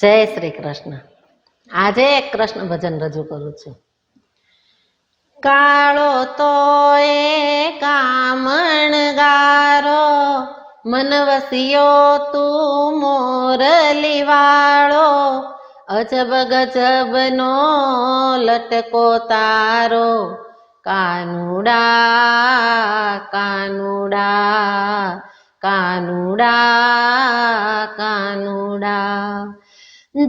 જય શ્રી કૃષ્ણ। આજે એક કૃષ્ણ ભજન રજૂ કરું છું। કાળો તો એ કામણગારો, મન વસિયો તું મોરલી વાળો, અજબ ગજબનો લટકો તારો, કાનુડા કાનુડા કાનુડા કાનુડા।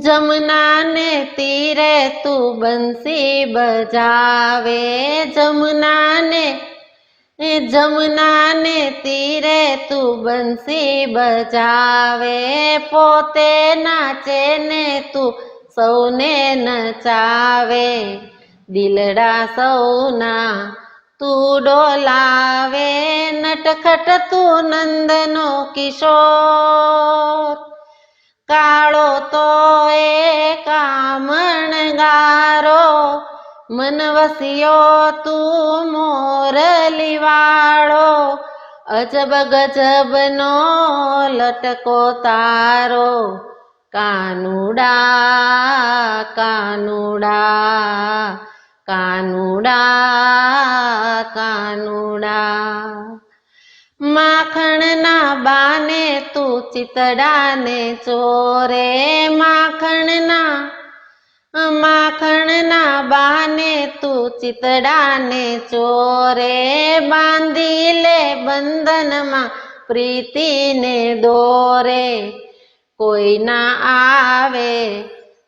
जमुना ने तीरे तू बंसी बजावे, जमुना ने तीरे तू बंसी बजावे, पोते नाचे ने तू सौने नचावे, दिलड़ा सौना तू डोलावे, नटखट तू नंदनो किशोर। काळो तो ए कामणगारो, मन वसियो तू मोरली वाळो, अजब गजबनो लटको तारो, कानुडा कानुडा कानुडा कानुडा। माखण ना बाने तू चितड़ा ने चोरे, माखण ना बाने तू चितड़ा ने चोरे, बांधी ले बंधन मा प्रीति ने दोरे, कोई ना आवे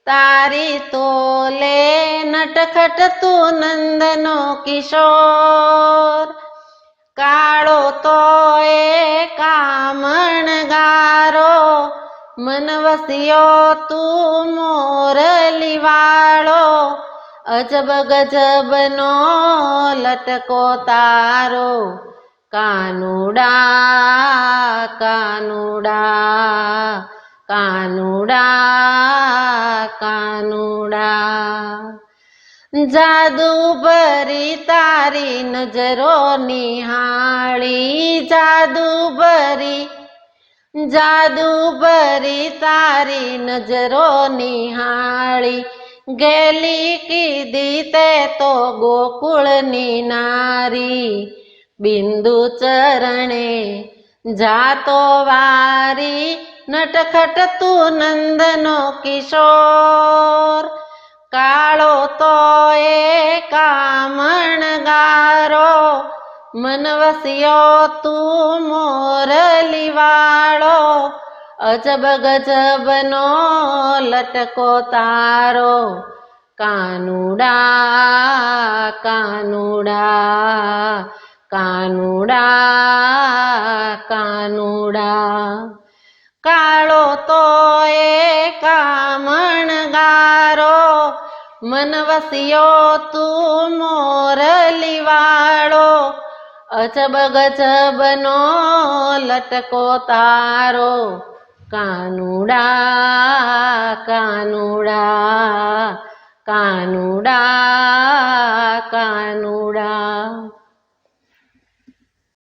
तारी तोले, नटखट तू नंदनो किशोर। काळो तो ए कामणगारो, मन वसियो तू मोरली वाळो, अजब गजबनो लटको तारो, कानुडा कानुडा कानुडा कानुडा। जादू भरी तारी नजरो निहाળી, जादू भरी तारी नजरो निहाળી, गेली कीधी ते तो गोकुळनी नारी, बिंदु चरणे जातो वारी, नटखट तू नंदनो किशोर। काळो तो ए कामणगारो, मन वसियो तू मोरली वाळो, अजब गजबनो लटको तारो, कानुडा कानुडा कानुडा कानुडा। काळो तो ए कामणगारो, मन वसियो तू मोरली वाळो, अजब गजबनो लटको तारो, कानुडा कानुडा कानुडा कानुडा।